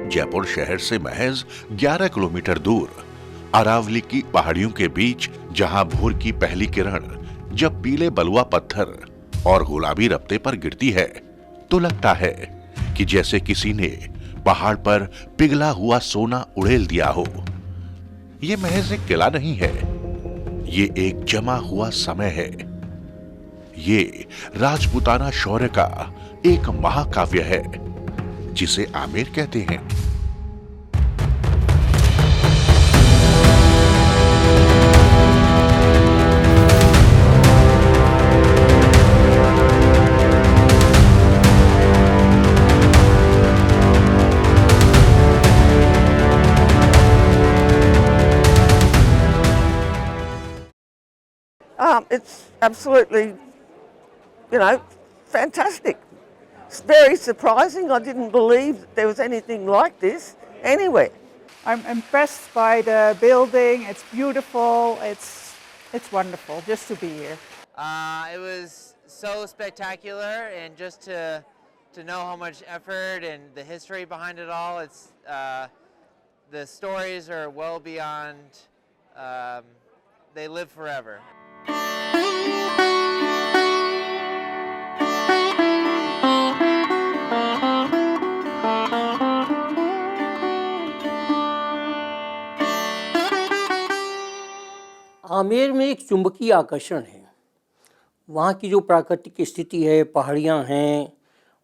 जयपुर शहर से महज 11 किलोमीटर दूर अरावली की पहाड़ियों के बीच, जहां भोर की पहली किरण जब पीले बलुआ पत्थर और गुलाबी रपटे पर गिरती है तो लगता है कि जैसे किसी ने पहाड़ पर पिघला हुआ सोना उड़ेल दिया हो। ये महज एक किला नहीं है, ये एक जमा हुआ समय है। ये राजपूताना शौर्य का एक महाकाव्य है जिसे आमेर कहते हैं। It's absolutely, fantastic. It's very surprising. I didn't believe that there was anything like this anywhere. I'm impressed by the building. It's beautiful. It's wonderful just to be here. It was so spectacular, and just to know how much effort and the history behind it all. It's the stories are well beyond. They live forever. Amer में एक चुंबकीय आकर्षण है। वहाँ की जो प्राकृतिक स्थिति है, पहाड़ियाँ हैं,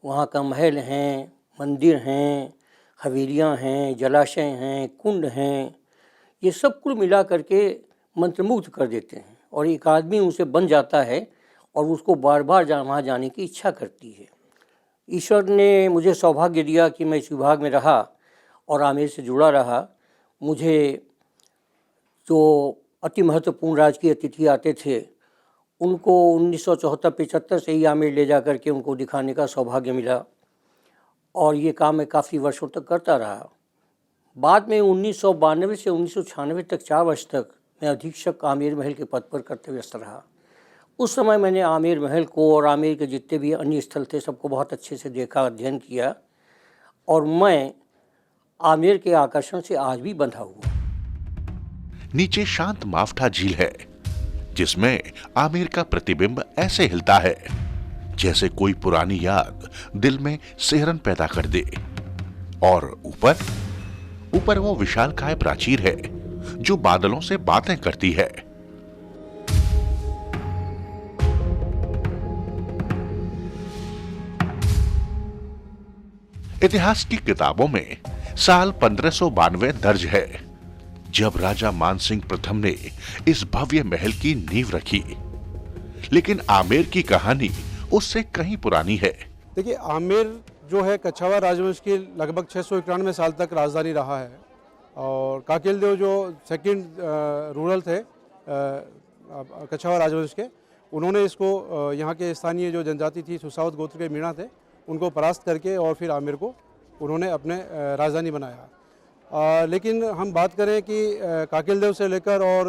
वहाँ का महल हैं, मंदिर हैं, हवेलियाँ हैं, जलाशय हैं, कुंड हैं, ये सब कुल मिला करके मंत्रमुग्ध कर देते हैं और एक आदमी उनसे बन जाता है और उसको बार बार वहाँ जाने की इच्छा करती है। ईश्वर ने मुझे सौभाग्य दिया कि मैं इस विभाग में रहा और आमेर से जुड़ा रहा। मुझे जो अति महत्वपूर्ण राजकीय अतिथि आते थे उनको 1974-75 से ही आमेर ले जा कर के उनको दिखाने का सौभाग्य मिला और ये काम मैं काफ़ी वर्षों तक करता रहा। बाद में 1992 से 1996 तक 4 वर्ष तक मैं अधीक्षक आमेर महल के पद पर कर्तव्यस्थ रहा। उस समय मैंने आमेर महल को और आमेर के जितने भी अन्य स्थल थे सबको बहुत अच्छे से देखा, अध्ययन किया और मैं आमेर के आकर्षण से आज भी बंधा हुआ। नीचे शांत मावठा झील है जिसमें आमेर का प्रतिबिंब ऐसे हिलता है जैसे कोई पुरानी याद दिल में सिहरन पैदा कर दे। और ऊपर वो विशालकाय प्राचीर है जो बादलों से बातें करती है। इतिहास की किताबों में साल 1592 दर्ज है जब राजा मानसिंह प्रथम ने इस भव्य महल की नींव रखी। लेकिन आमेर की कहानी उससे कहीं पुरानी है। देखिए, आमेर जो है कछवाहा राजवंश की लगभग 691 साल तक राजधानी रहा है और काकेल देव जो सेकंड रूरल थे कछवाहा राजवंश के, उन्होंने इसको यहाँ के स्थानीय जो जनजाति थी सुसावत गोत्र के मीणा थे उनको परास्त करके और फिर आमेर को उन्होंने अपने राजधानी बनाया। लेकिन हम बात करें कि काकेल देव से लेकर और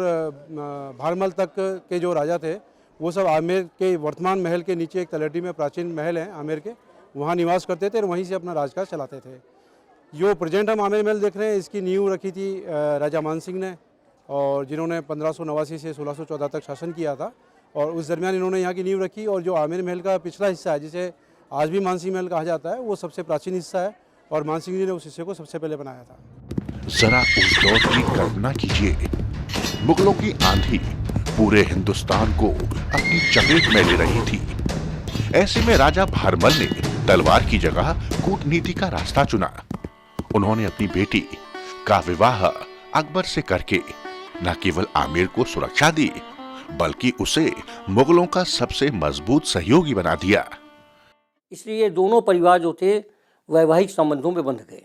भारमल तक के जो राजा थे वो सब आमेर के वर्तमान महल के नीचे एक तलहटी में प्राचीन महल हैं आमेर के, वहाँ निवास करते थे और वहीं से अपना राजकाज चलाते थे। जो प्रेजेंट हम आमेर महल देख रहे हैं इसकी नींव रखी थी राजा मानसिंह ने, और जिन्होंने 1589 से 1614 तक शासन किया था और उस दरमियान इन्होंने यहाँ की नींव रखी। और जो आमेर महल का पिछला हिस्सा है जिसे आज भी मानसिंह महल कहा जाता है वो सबसे प्राचीन हिस्सा है और मानसिंह जी ने उस हिस्से को सबसे पहले बनाया था। जरा उस दौर की कल्पना कीजिए। मुगलों की आंधी पूरे हिंदुस्तान को अपनी चपेट में ले रही थी। ऐसे में राजा भारमल ने तलवार की जगह कूटनीति का रास्ता चुना। उन्होंने अपनी बेटी का विवाह अकबर से करके न केवल आमेर को सुरक्षा दी बल्कि उसे मुगलों का सबसे मजबूत सहयोगी बना दिया। इसलिए दोनों परिवार जो थे वैवाहिक संबंधों में बंध गए।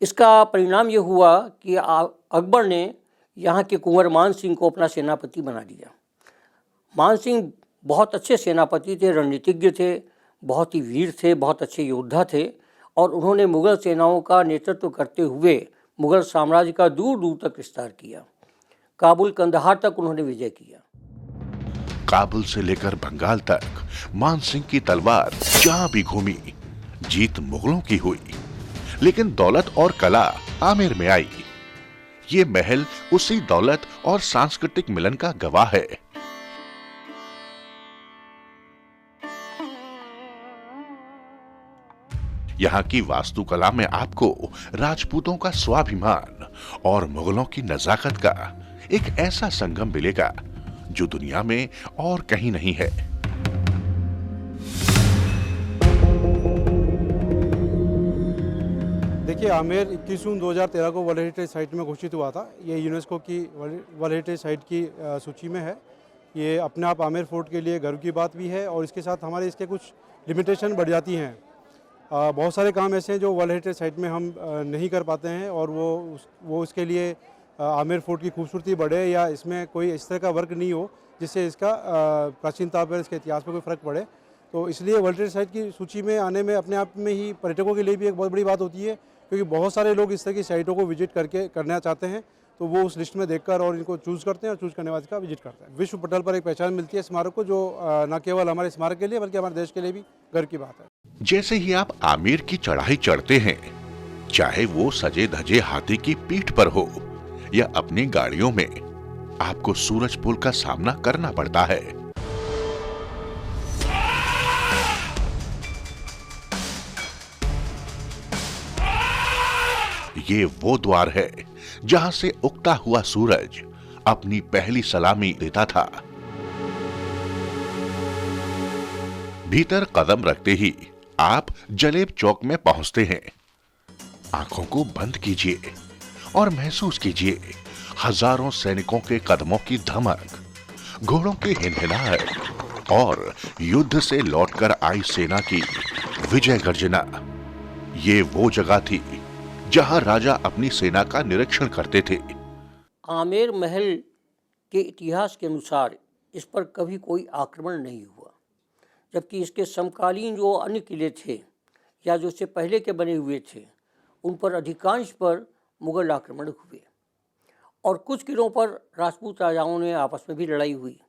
इसका परिणाम ये हुआ कि अकबर ने यहाँ के कुंवर मान सिंह को अपना सेनापति बना दिया। मान सिंह बहुत अच्छे सेनापति थे, रणनीतिज्ञ थे, बहुत ही वीर थे, बहुत अच्छे योद्धा थे और उन्होंने मुग़ल सेनाओं का नेतृत्व करते हुए मुग़ल साम्राज्य का दूर दूर तक विस्तार किया। काबुल, कंदहार तक उन्होंने विजय किया। काबुल से लेकर बंगाल तक मान सिंह की तलवार जहां भी घूमी जीत मुगलों की हुई। लेकिन दौलत और कला आमेर में आई। ये महल उसी दौलत और सांस्कृतिक मिलन का गवाह है। यहाँ की वास्तुकला में आपको राजपूतों का स्वाभिमान और मुगलों की नजाकत का एक ऐसा संगम मिलेगा जो दुनिया में और कहीं नहीं है। देखिए, आमेर 21 जून 2013 को वर्ल्ड हेरिटेज साइट में घोषित हुआ था। ये यूनेस्को की वर्ल्ड हेरिटेज साइट की सूची में है। ये अपने आप आमेर फोर्ट के लिए गर्व की बात भी है और इसके साथ हमारे इसके कुछ लिमिटेशन बढ़ जाती हैं। बहुत सारे काम ऐसे हैं जो वर्ल्ड हेरिटेज साइट में हम नहीं कर पाते हैं और वो इसके लिए आमेर फोर्ट की खूबसूरती बढ़े या इसमें कोई इस तरह का वर्क नहीं हो जिससे इसका प्राचीनता पर, इसके इतिहास पर कोई फ़र्क पड़े। तो इसलिए वर्ल्ड हेरिटेज साइट की सूची में आने में अपने आप में ही पर्यटकों के लिए भी एक बहुत बड़ी बात होती है, क्योंकि बहुत सारे लोग इस तरह की साइटों को विजिट करना चाहते हैं, तो वो उस लिस्ट में देखकर और इनको चूज़ करते हैं और चूज़ करने बाद इसका विजिट करते हैं। विश्व पटल पर एक पहचान मिलती है स्मारक को, जो न केवल हमारे स्मारक के लिए बल्कि हमारे देश के लिए भी गर्व की बात है। जैसे ही आप आमेर की चढ़ाई चढ़ते हैं, चाहे वो सजे धजे हाथी की पीठ पर हो या अपनी गाड़ियों में, आपको सूरज पुल का सामना करना पड़ता है। ये वो द्वार है जहां से उगता हुआ सूरज अपनी पहली सलामी देता था। भीतर कदम रखते ही आप जलेब चौक में पहुंचते हैं। आंखों को बंद कीजिए और महसूस कीजिए हजारों सैनिकों के कदमों की धमक, घोड़ों की हिनहिनाहट और युद्ध से लौटकर आई सेना की विजय गर्जना। ये वो जगह थी जहां राजा अपनी सेना का निरीक्षण करते थे। आमेर महल के इतिहास के अनुसार इस पर कभी कोई आक्रमण नहीं हुआ, जबकि इसके समकालीन जो अन्य किले थे या जो इससे पहले के बने हुए थे, उन पर अधिकांश पर मुगल आक्रमण हुए और कुछ किलों पर राजपूत राजाओं ने आपस में भी लड़ाई हुई।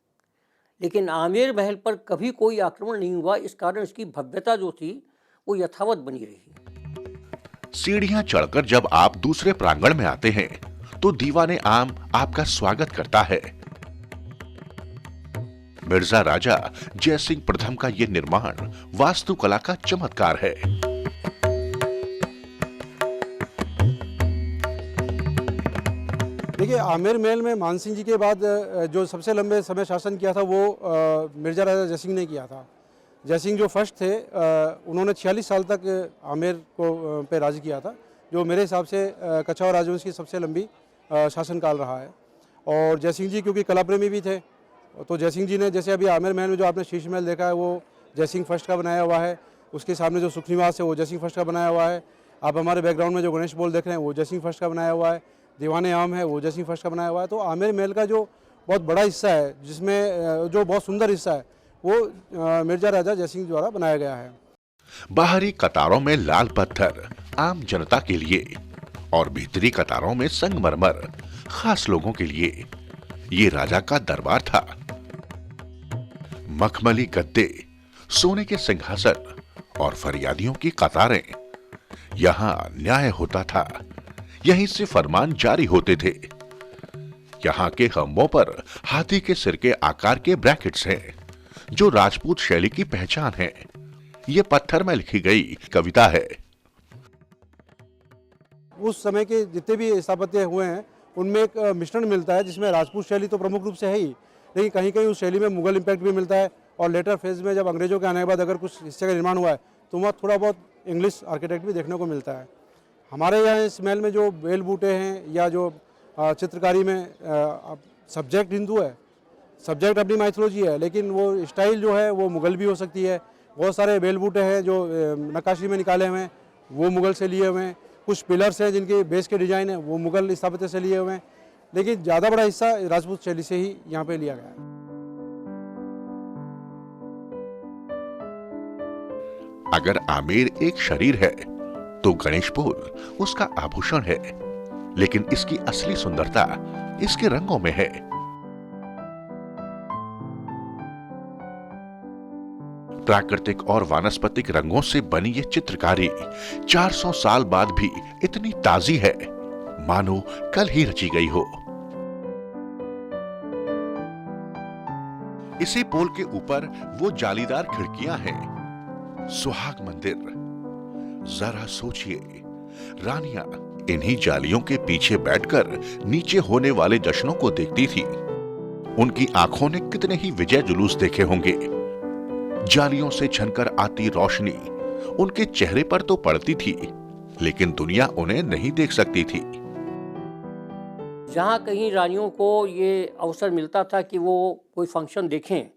लेकिन आमेर महल पर कभी कोई आक्रमण नहीं हुआ। इस कारण इसकी भव्यता जो थी वो यथावत बनी रही। सीढ़ियां चढ़कर जब आप दूसरे प्रांगण में आते हैं तो दीवाने आम आपका स्वागत करता है। मिर्जा राजा जयसिंह प्रथम का यह निर्माण वास्तुकला का चमत्कार है। देखिए, आमेर महल में मानसिंह जी के बाद जो सबसे लंबे समय शासन किया था वो मिर्जा राजा जयसिंह ने किया था। जयसिंह जो फर्स्ट थे, उन्होंने 46 साल तक आमेर को पे राज किया था, जो मेरे हिसाब से कछवाहा राजवंश की सबसे लंबी शासनकाल रहा है। और जयसिंह जी क्योंकि कला प्रेमी भी थे, तो जयसिंह जी ने, जैसे अभी आमेर महल में जो आपने शीश महल देखा है वो जयसिंह फर्स्ट का बनाया हुआ है। उसके सामने जो सुखनिवास है वो जयसिंह फर्स्ट का बनाया हुआ है। आप हमारे बैकग्राउंड में जो गणेश बोल देख रहे हैं वो जयसिंह फर्स्ट का बनाया हुआ है। दीवाने आम है वो जयसिंह फर्स्ट का बनाया हुआ है। तो आमेर महल का जो बहुत बड़ा हिस्सा है, जिसमें जो बहुत सुंदर हिस्सा है, वो मिर्जा राजा जयसिंह द्वारा बनाया गया है। बाहरी कतारों में लाल पत्थर आम जनता के लिए और भीतरी कतारों में संगमरमर खास लोगों के लिए ये राजा का दरबार था। मखमली गद्दे, सोने के सिंहासन और फरियादियों की कतारें, यहां न्याय होता था, यहीं से फरमान जारी होते थे। यहां के खंभों पर हाथी के सिर के आकार के ब्रैकेट्स हैं, जो राजपूत शैली की पहचान है। यह पत्थर में लिखी गई कविता है। उस समय के जितने भी स्थापत्य हुए हैं उनमें एक मिश्रण मिलता है, जिसमें राजपूत शैली तो प्रमुख रूप से है ही, लेकिन कहीं कहीं उस शैली में मुगल इम्पैक्ट भी मिलता है। और लेटर फेज में जब अंग्रेजों के आने के बाद अगर कुछ हिस्से का निर्माण हुआ है तो वहाँ थोड़ा बहुत इंग्लिश आर्किटेक्ट भी देखने को मिलता है। हमारे यहाँ इस महल में जो बेल बूटे हैं या जो चित्रकारी में सब्जेक्ट हिंदू है, सब्जेक्ट अपनी माइथोलॉजी है, लेकिन वो स्टाइल जो है वो मुगल भी हो सकती है। बहुत सारे बेल बूटे हैं जो नक्काशी में निकाले हुए हैं, वो मुगल से लिए हुए हैं। कुछ पिलर्स हैं जिनके बेस के डिजाइन है वो मुगल स्थापत्य से लिए हुए हैं, लेकिन ज़्यादा बड़ा हिस्सा राजपूत शैली से ही यहाँ पे लिया गया है। अगर आमेर एक शरीर है तो गणेशपुर उसका आभूषण है, लेकिन इसकी असली सुंदरता इसके रंगों में है। प्राकृतिक और वानस्पतिक रंगों से बनी ये चित्रकारी 400 साल बाद भी इतनी ताजी है मानो कल ही रची गई हो। इसी पोल के ऊपर वो जालीदार खिड़कियां हैं, सुहाग मंदिर। जरा सोचिए, रानियां इन्हीं जालियों के पीछे बैठकर नीचे होने वाले जश्नों को देखती थी। उनकी आंखों ने कितने ही विजय जुलूस देखे होंगे। जालियों से छनकर आती रोशनी उनके चेहरे पर तो पड़ती थी, लेकिन दुनिया उन्हें नहीं देख सकती थी। जहाँ कहीं रानियों को ये अवसर मिलता था कि वो कोई फंक्शन देखें,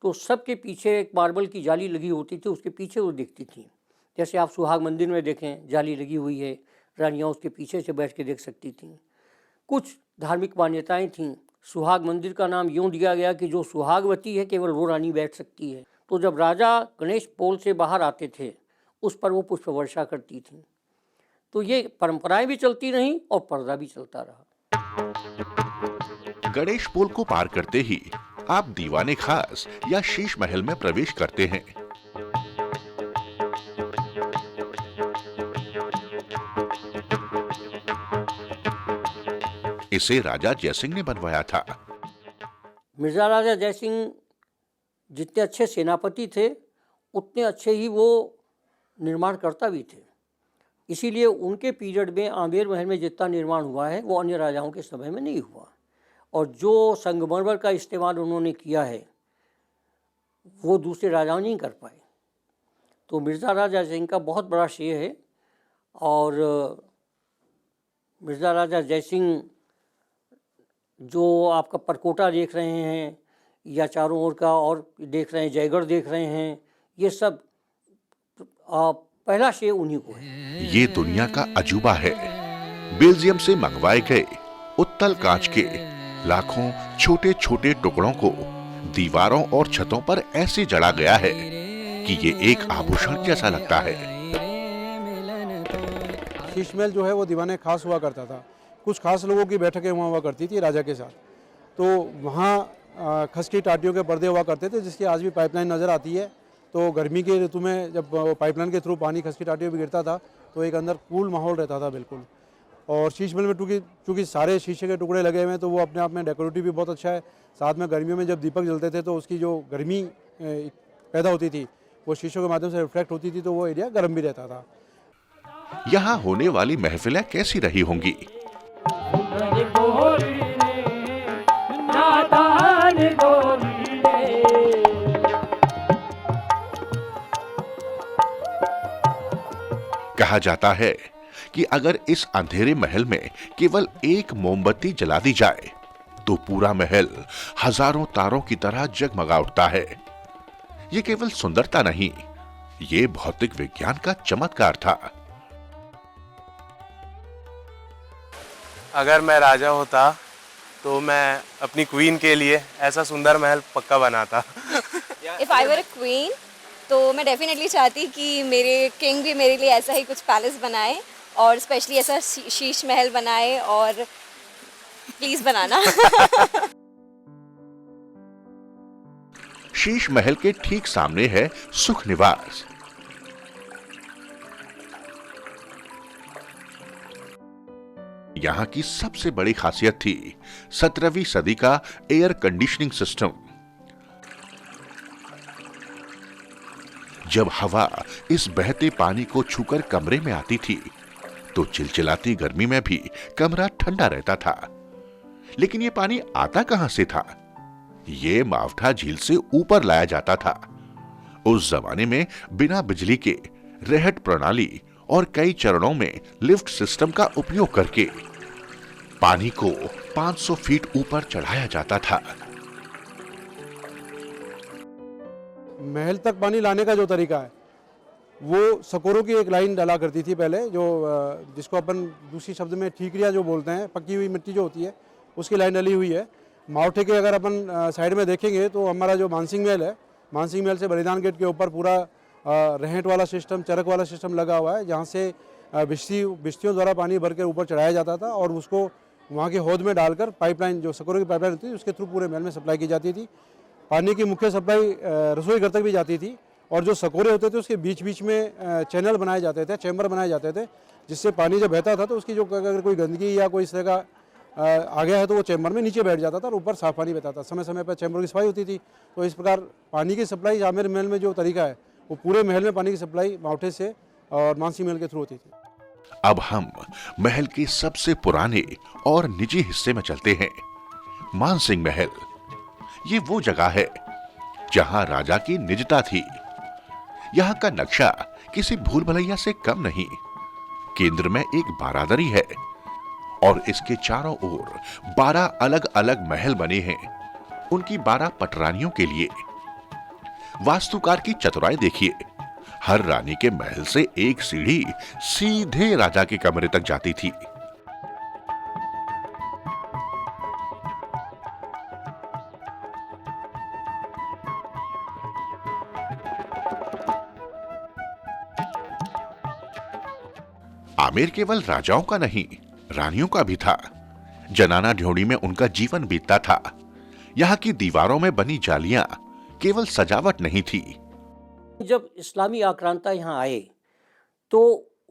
तो सबके पीछे एक मार्बल की जाली लगी होती थी, उसके पीछे वो देखती थी। जैसे आप सुहाग मंदिर में देखें, जाली लगी हुई है, रानियाँ उसके पीछे से बैठ के देख सकती थीं। कुछ धार्मिक मान्यताएं थीं। सुहाग मंदिर का नाम यूँ दिया गया कि जो सुहागवती है केवल वो रानी बैठ सकती है। तो जब राजा गणेश पोल से बाहर आते थे, उस पर वो पुष्प वर्षा करती थीं। तो ये परंपराएं भी चलती रहीं और पर्दा भी चलता रहा। गणेश पोल को पार करते ही आप दीवाने खास या शीश महल में प्रवेश करते हैं। इसे राजा जयसिंह ने बनवाया था। मिर्जा राजा जयसिंह जितने अच्छे सेनापति थे, उतने अच्छे ही वो निर्माणकर्ता भी थे। इसीलिए उनके पीरियड में आमेर महल में जितना निर्माण हुआ है वो अन्य राजाओं के समय में नहीं हुआ। और जो संगमरमर का इस्तेमाल उन्होंने किया है वो दूसरे राजाओं नहीं कर पाए। तो मिर्ज़ा राजा जयसिंह का बहुत बड़ा श्रेय है। और मिर्ज़ा राजा जयसिंह जो आपका परकोटा देख रहे हैं या चारों ओर का और देख रहे हैं, जयगढ़ देख रहे हैं, ये सब पहला श्रेय उन्हीं को है। ये दुनिया का अजूबा है। बेल्जियम से मंगवाए गए उत्तल कांच के लाखों छोटे छोटे टुकड़ों को दीवारों और छतों पर ऐसे जड़ा गया है कि ये एक आभूषण जैसा लगता है। शीश महल जो है वो दीवाने खास हुआ करता था। कुछ खास लोगों की बैठकें वहाँ हुआ करती थी राजा के साथ। तो वहाँ खस की टाटियों के पर्दे हुआ करते थे, जिसकी आज भी पाइपलाइन नज़र आती है। तो गर्मी के ऋतु में जब पाइपलाइन के थ्रू पानी खस की टाटियों पर गिरता था तो एक अंदर कूल माहौल रहता था बिल्कुल। और शीश महल में चूँकि सारे शीशे के टुकड़े लगे हुए हैं तो वो अपने आप में डेकोरेटिव भी बहुत अच्छा है। साथ में गर्मियों में जब दीपक जलते थे तो उसकी जो गर्मी पैदा होती थी वो शीशों के माध्यम से रिफ्लेक्ट होती थी, तो वो एरिया गर्म भी रहता था। यहाँ होने वाली महफिलें कैसी रही होंगी? कहा जाता है कि अगर इस अंधेरे महल में केवल एक मोमबत्ती जला दी जाए तो पूरा महल हजारों तारों की तरह जगमगा उठता है। ये केवल सुंदरता नहीं, ये भौतिक विज्ञान का चमत्कार था। अगर मैं राजा होता तो मैं अपनी क्वीन के लिए ऐसा सुंदर महल पक्का बनाता। If I were a queen तो मैं डेफिनेटली चाहती कि मेरे किंग भी मेरे लिए ऐसा ही कुछ पैलेस बनाए और स्पेशली ऐसा शीश महल बनाए, और प्लीज बनाना। शीश महल के ठीक सामने है सुख निवास। यहां की सबसे बड़ी खासियत थी 17वीं सदी का एयर कंडीशनिंग सिस्टम। जब हवा इस बहते पानी को छूकर कमरे में आती थी तो चिलचिलाती गर्मी में भी कमरा ठंडा रहता था। लेकिन ये पानी आता कहां से था? ये मावठा झील से ऊपर लाया जाता था। उस जमाने में बिना बिजली के रेहट प्रणाली और कई चरणों में लिफ्ट सिस्टम का उपयोग करके पानी को 500 फीट ऊपर चढ़ाया जाता था। महल तक पानी लाने का जो तरीका है वो सकोरों की एक लाइन डाला करती थी पहले, जो जिसको अपन दूसरी शब्द में ठीकरिया जो बोलते हैं, पक्की हुई मिट्टी जो होती है उसकी लाइन डली हुई है। मावठे के अगर अपन साइड में देखेंगे तो हमारा जो मानसिंह महल है, मानसिंह महल से बलिदान गेट के ऊपर पूरा रहेंट वाला सिस्टम, चरक वाला सिस्टम लगा हुआ है, जहाँ से बिश्तियों द्वारा पानी भर के ऊपर चढ़ाया जाता था और उसको वहाँ के हौद में डालकर पाइपलाइन, जो सकोरों की पाइपलाइन होती थी, उसके थ्रू पूरे महल में सप्लाई की जाती थी। पानी की मुख्य सप्लाई रसोई घर तक भी जाती थी और जो सकोरे होते थे उसके बीच बीच में चैनल बनाए जाते थे, चैम्बर बनाए जाते थे, जिससे पानी जब बहता था तो उसकी जो अगर कोई गंदगी या कोई इस तरह का आ गया है तो वो चैम्बर में नीचे बैठ जाता था और ऊपर साफ पानी बहता था। समय समय पर चैम्बर की सफाई होती थी। तो इस प्रकार पानी की सप्लाई आमेर महल में जो तरीका है वो पूरे महल में पानी की सप्लाई मावठे से और मानसी महल के थ्रू होती थी। अब हम महल के सबसे पुराने और निजी हिस्से में चलते हैं, मानसिंह महल। ये वो जगह है जहां राजा की निजता थी। यहाँ का नक्शा किसी भूल भुलैया से कम नहीं। केंद्र में एक बारादरी है और इसके चारों ओर 12 अलग अलग महल बने हैं उनकी 12 पटरानियों के लिए। वास्तुकार की चतुराई देखिए, हर रानी के महल से एक सीढ़ी सीधे राजा के कमरे तक जाती थी। आमेर केवल राजाओं का नहीं, रानियों का भी था। जनाना ढ्योढ़ी में उनका जीवन बीतता था। यहाँ की दीवारों में बनी जालियां केवल सजावट नहीं थी। जब इस्लामी आक्रांता यहाँ आए तो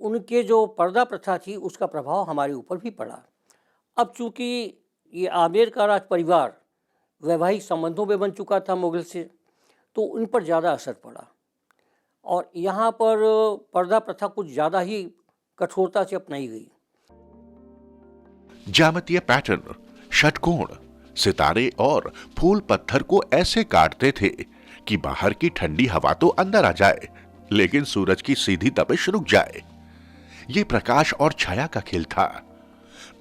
उनके जो पर्दा प्रथा थी उसका प्रभाव हमारे ऊपर भी पड़ा। अब चूंकि ये आमेर का राज परिवार वैवाहिक संबंधों में बन चुका था मुगल से, तो उन पर ज़्यादा असर पड़ा और यहाँ पर पर्दा प्रथा कुछ ज़्यादा ही कठोरता से अपनाई गई। ज्यामितीय पैटर्न, षटकोण, सितारे और फूल पत्थर को ऐसे काटते थे कि बाहर की ठंडी हवा तो अंदर आ जाए लेकिन सूरज की सीधी तपिश रुक जाए। ये प्रकाश और छाया का खेल था।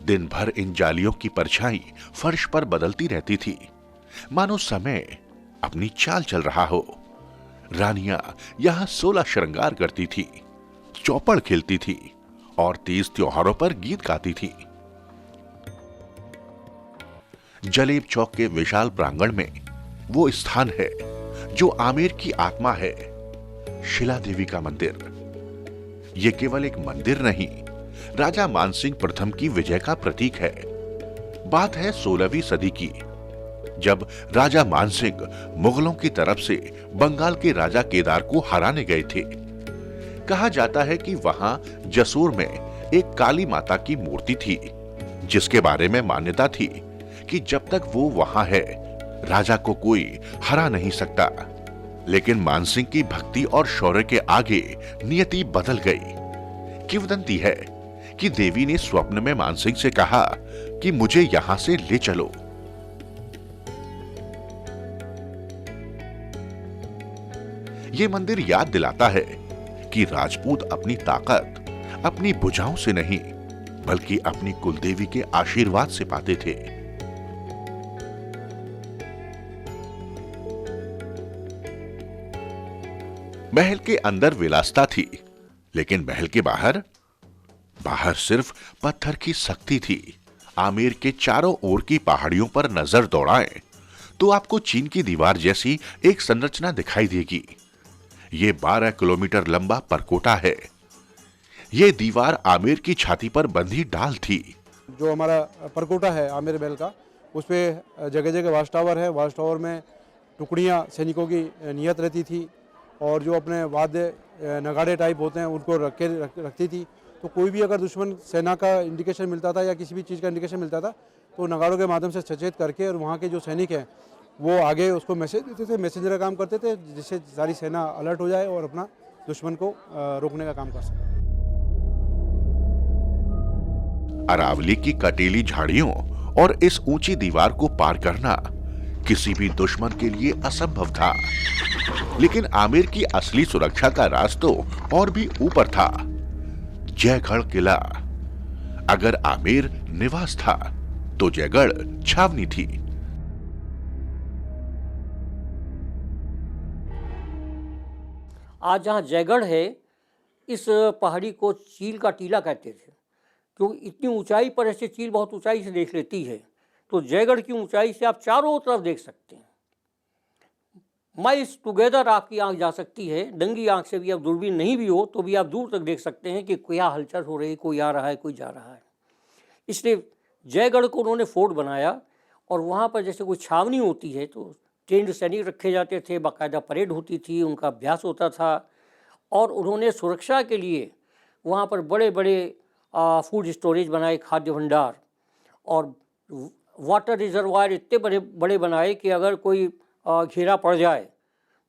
दिन भर इन जालियों की परछाई फर्श पर बदलती रहती थी, मानो समय अपनी चाल चल रहा हो। रानियां यहां 16 श्रृंगार करती थी, चौपड़ खेलती थी और तीज त्योहारों पर गीत गाती थी। जलेब चौक के विशाल प्रांगण में वो स्थान है जो आमेर की आत्मा है, शिला देवी का मंदिर। ये केवल एक मंदिर नहीं, राजा मानसिंह प्रथम की विजय का प्रतीक है। बात है 16वीं सदी की, जब राजा मानसिंह मुगलों की तरफ से बंगाल के राजा केदार को हराने गए थे। कहा जाता है कि वहां जसूर में एक काली माता की मूर्ति थी, जिसके बारे में मान्यता थी कि जब तक वो वहां है राजा को कोई हरा नहीं सकता। लेकिन मानसिंह की भक्ति और शौर्य के आगे नियति बदल गई। किंवदंती है कि देवी ने स्वप्न में मानसिंह से कहा कि मुझे यहां से ले चलो। ये मंदिर याद दिलाता है कि राजपूत अपनी ताकत अपनी भुजाओं से नहीं बल्कि अपनी कुलदेवी के आशीर्वाद से पाते थे। महल के अंदर विलासिता थी, लेकिन महल के बाहर सिर्फ पत्थर की सख्ती थी। आमेर के चारों ओर की पहाड़ियों पर नजर दौड़ाएं तो आपको चीन की दीवार जैसी एक संरचना दिखाई देगी। ये 12 किलोमीटर लंबा परकोटा है। ये दीवार आमेर की छाती पर बंधी डाल थी। जो हमारा परकोटा है आमेर महल का, उस पे जगह जगह वाच टावर है। वाच टावर में टुकड़ियां सैनिकों की नियत रहती थी और जो अपने वाद्य नगाड़े टाइप होते हैं उनको रखती थी। तो कोई भी अगर दुश्मन सेना का इंडिकेशन मिलता था या किसी भी चीज़ का इंडिकेशन मिलता था तो नगाड़ों के माध्यम से सचेत करके और वहाँ के जो सैनिक हैं वो आगे उसको मैसेज देते थे, मैसेंजर का काम करते थे, जिससे सारी सेना अलर्ट हो जाए और अपना दुश्मन को रोकने का काम कर सके। अरावली की कटीली झाड़ियों और इस ऊंची दीवार को पार करना किसी भी दुश्मन के लिए असंभव था। लेकिन आमेर की असली सुरक्षा का राज तो और भी ऊपर था, जयगढ़ किला। अगर आमेर निवास था तो जयगढ़ छावनी थी। आज जहाँ जयगढ़ है, इस पहाड़ी को चील का टीला कहते थे, क्योंकि इतनी ऊंचाई पर ऐसे चील बहुत ऊंचाई से देख लेती है। तो जयगढ़ की ऊंचाई से आप चारों तरफ देख सकते हैं। माइल्स टुगेदर आपकी आंख जा सकती है। नंगी आंख से भी, अब दूरबीन नहीं भी हो तो भी आप दूर तक देख सकते हैं कि क्या हलचल हो रही है, कोई आ रहा है, कोई जा रहा है। इसलिए जयगढ़ को उन्होंने फोर्ट बनाया और वहाँ पर जैसे कोई छावनी होती है तो ट्रेंड सैनिक रखे जाते थे, बाकायदा परेड होती थी, उनका अभ्यास होता था। और उन्होंने सुरक्षा के लिए वहाँ पर बड़े बड़े फूड स्टोरेज बनाए, खाद्य भंडार, और वाटर रिजर्वायर इतने बड़े बड़े बनाए कि अगर कोई घेरा पड़ जाए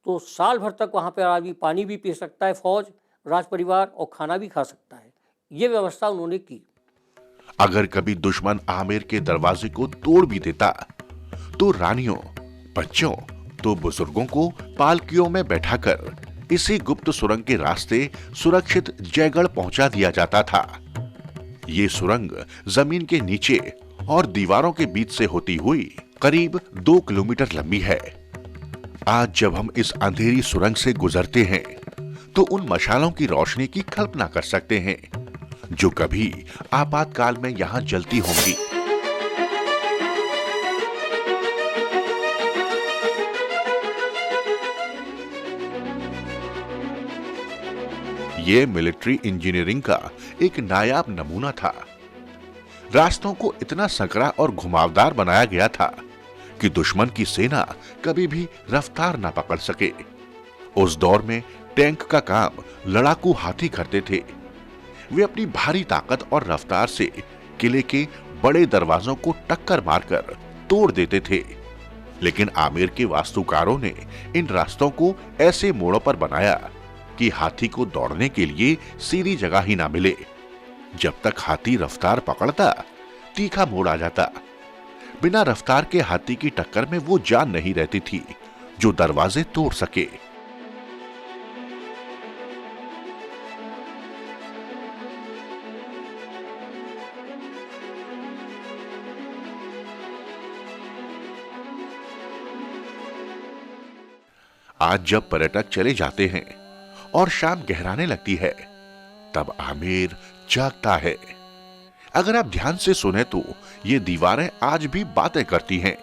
तो साल भर तक वहाँ पर आदमी पानी भी पी सकता है, फौज, राज परिवार, और खाना भी खा सकता है। ये व्यवस्था उन्होंने की। अगर कभी दुश्मन आमेर के दरवाजे को तोड़ भी देता तो रानियों, बच्चों तो बुजुर्गों को पालकियों में बैठाकर इसी गुप्त सुरंग के रास्ते सुरक्षित जयगढ़ पहुंचा दिया जाता था। ये सुरंग जमीन के नीचे और दीवारों के बीच से होती हुई करीब 2 किलोमीटर लंबी है। आज जब हम इस अंधेरी सुरंग से गुजरते हैं तो उन मशालों की रोशनी की कल्पना कर सकते हैं जो कभी आपातकाल में यहां जलती होंगी। ये मिलिट्री इंजीनियरिंग का एक नायाब नमूना था। रास्तों को इतना संकरा और घुमावदार बनाया गया था कि दुश्मन की सेना कभी भी रफ्तार ना पकड़ सके। उस दौर में टैंक का काम लड़ाकू हाथी करते थे। वे अपनी भारी ताकत और रफ्तार से किले के बड़े दरवाजों को टक्कर मारकर तोड़ देते थे। लेकिन आमेर के वास्तुकारों ने इन रास्तों को ऐसे मोड़ों पर बनाया कि हाथी को दौड़ने के लिए सीधी जगह ही ना मिले। जब तक हाथी रफ्तार पकड़ता, तीखा मोड़ आ जाता। बिना रफ्तार के हाथी की टक्कर में वो जान नहीं रहती थी जो दरवाजे तोड़ सके। आज जब पर्यटक चले जाते हैं और शाम गहराने लगती है, तब आमेर जागता है। अगर आप ध्यान से सुने तो ये दीवारें आज भी बातें करती हैं।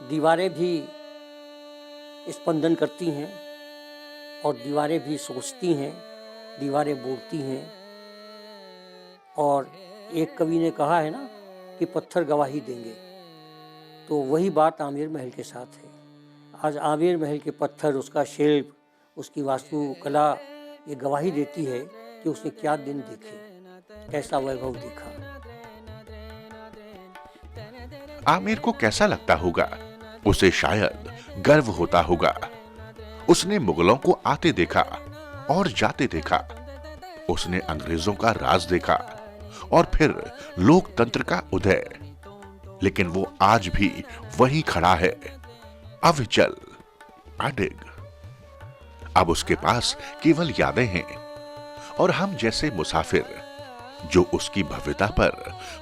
दीवारें भी स्पंदन करती हैं और दीवारें भी सोचती हैं, दीवारें बोलती हैं। और एक कवि ने कहा है ना कि पत्थर गवाही देंगे, तो वही बात आमेर महल के साथ है। आज आमेर महल के पत्थर, उसका शिल्प, उसकी वास्तुकला ये गवाही देती है कि उसने क्या दिन देखे, कैसा वैभव देखा। आमेर को कैसा लगता होगा? उसे शायद गर्व होता होगा। उसने मुगलों को आते देखा और जाते देखा। उसने अंग्रेजों का राज देखा और फिर लोकतंत्र का उदय। लेकिन वो आज भी वहीं खड़ा है, अविचल, अडिग। अब उसके पास केवल यादें हैं और हम जैसे मुसाफिर जो उसकी भव्यता पर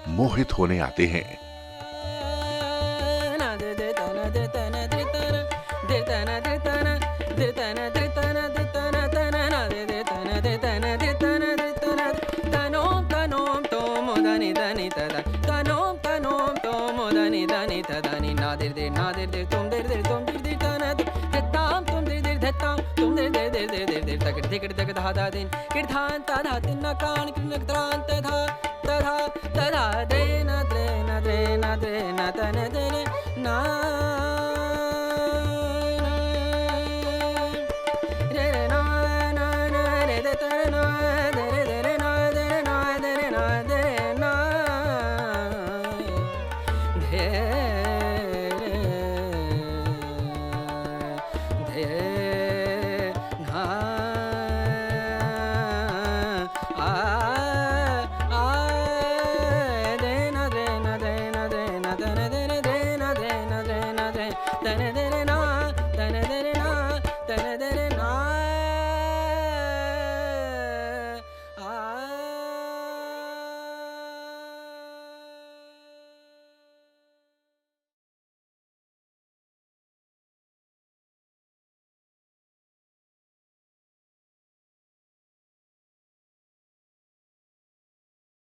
मोहित होने आते हैं। Na